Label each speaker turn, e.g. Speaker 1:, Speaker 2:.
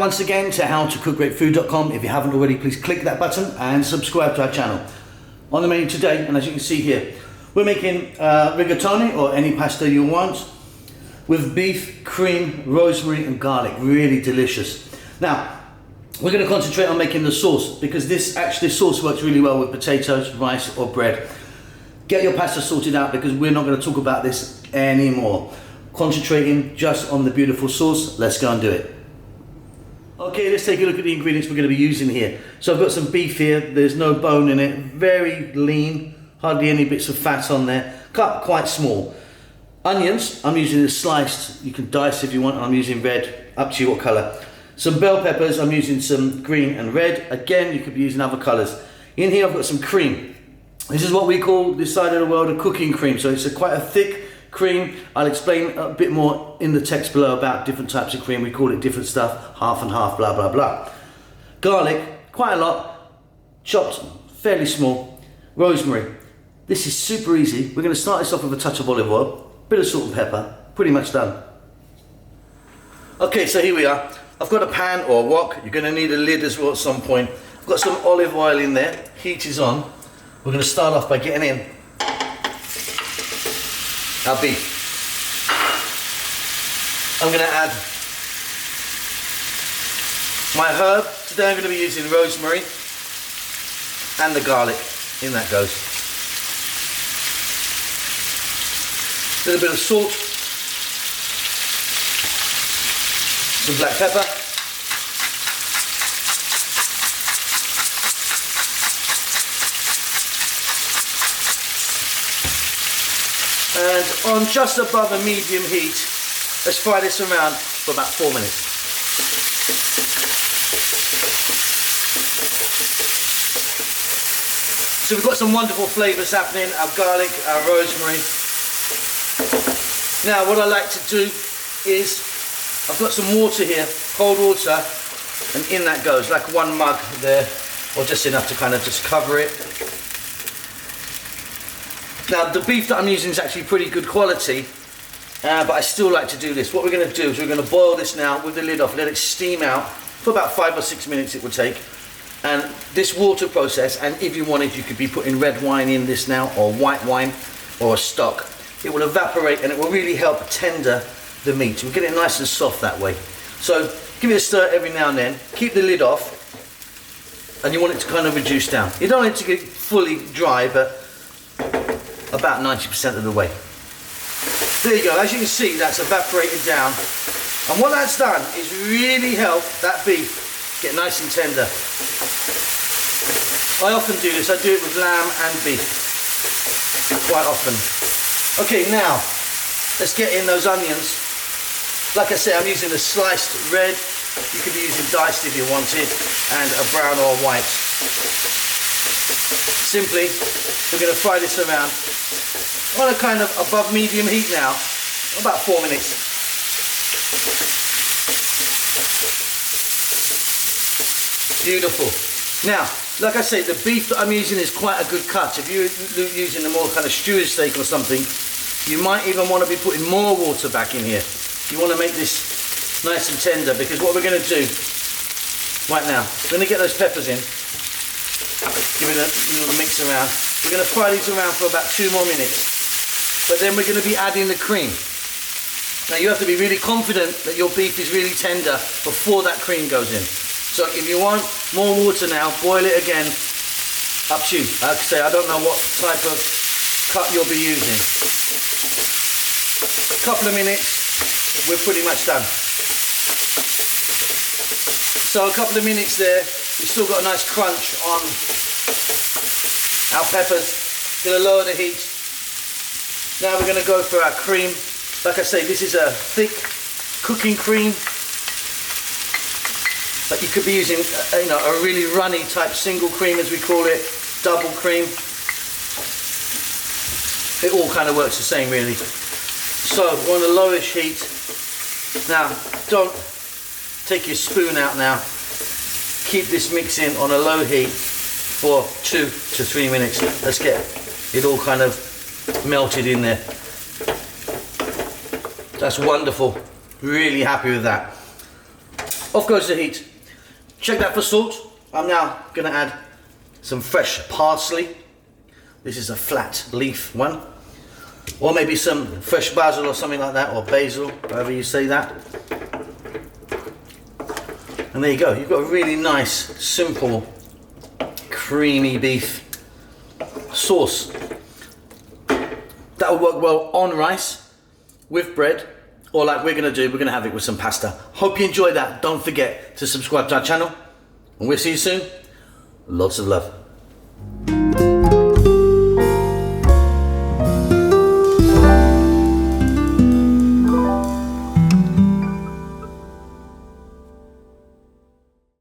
Speaker 1: once again to howtocookgreatfood.com. If you haven't already, please click that button and subscribe to our channel. On the menu today, and as you can see here, we're making rigatoni, or any pasta you want, with beef, cream, rosemary and garlic. Really delicious. Now, we're going to concentrate on making the sauce, because this sauce works really well with potatoes, rice or bread. Get your pasta sorted out, because we're not going to talk about this anymore. Concentrating just on the beautiful sauce. Let's go and do it. Okay, let's take a look at the ingredients we're going to be using here. So I've got some beef here. There's no bone in it. Very lean. Hardly any bits of fat on there. Cut quite small. Onions, I'm using this sliced. You can dice if you want. I'm using red. Up to you what colour. Some bell peppers. I'm using some green and red. Again, you could be using other colours. In here I've got some cream. This is what we call this side of the world a cooking cream. So it's quite a thick cream. I'll explain a bit more in the text below about different types of cream. We call it different stuff, half and half, blah, blah, blah. Garlic, quite a lot, chopped fairly small. Rosemary. This is super easy. We're going to start this off with a touch of olive oil, bit of salt and pepper, pretty much done. Okay, so here we are. I've got a pan or a wok. You're going to need a lid as well at some point. I've got some olive oil in there. Heat is on. We're going to start off by getting in our beef. I'm going to add my herb. Today I'm going to be using rosemary and the garlic. In that goes. A little bit of salt, some black pepper, and on just above a medium heat, let's fry this around for about 4 minutes. So we've got some wonderful flavours happening, our garlic, our rosemary. Now what I like to do is, I've got some water here, cold water, and in that goes, like 1 mug there, or just enough to kind of just cover it. Now the beef that I'm using is actually pretty good quality, but I still like to do this. What we're going to do is we're going to boil this now with the lid off, let it steam out for about 5 or 6 minutes it will take. And this water process, and if you wanted you could be putting red wine in this now, or white wine, or a stock. It will evaporate and it will really help tender the meat. We'll get it nice and soft that way. So give it a stir every now and then. Keep the lid off, and you want it to kind of reduce down. You don't want it to get fully dry, but about 90% of the way. There you go. As you can see, that's evaporated down. And what that's done is really help that beef get nice and tender. I often do this. I do it with lamb and beef. Quite often. Okay, now let's get in those onions. Like I said, I'm using a sliced red. You could be using diced if you wanted, and a brown or white. Simply, we're going to fry this around on a kind of above medium heat now, about 4 minutes. Beautiful. Now, like I say, the beef that I'm using is quite a good cut. If you're using a more kind of stewed steak or something, you might even want to be putting more water back in here. You want to make this nice and tender, because what we're going to do right now, we're going to get those peppers in, give it a little mix around. We're going to fry these around for about 2 more minutes, but then we're going to be adding the cream. Now you have to be really confident that your beef is really tender before that cream goes in. So if you want more water now, boil it again, up to you. Like I say, I don't know what type of cut you'll be using. A couple of minutes, we're pretty much done. So a couple of minutes there, we've still got a nice crunch on our peppers. Gonna lower the heat. Now we're gonna go for our cream. Like I say, this is a thick cooking cream, but you could be using a really runny type single cream, as we call it, double cream. It all kind of works the same really. So we're on a lowish heat. Now don't take your spoon out now. Keep this mix in on a low heat for 2 to 3 minutes. Let's get it all kind of melted in there. That's wonderful. Really happy with that. Off goes the heat. Check that for salt. I'm now gonna add some fresh parsley. This is a flat leaf one. Or maybe some fresh basil or something like that, or basil, however you say that. And there you go, you've got a really nice, simple, creamy beef sauce. That will work well on rice, with bread, or like we're gonna do, we're gonna have it with some pasta. Hope you enjoy that. Don't forget to subscribe to our channel, and we'll see you soon. Lots of love.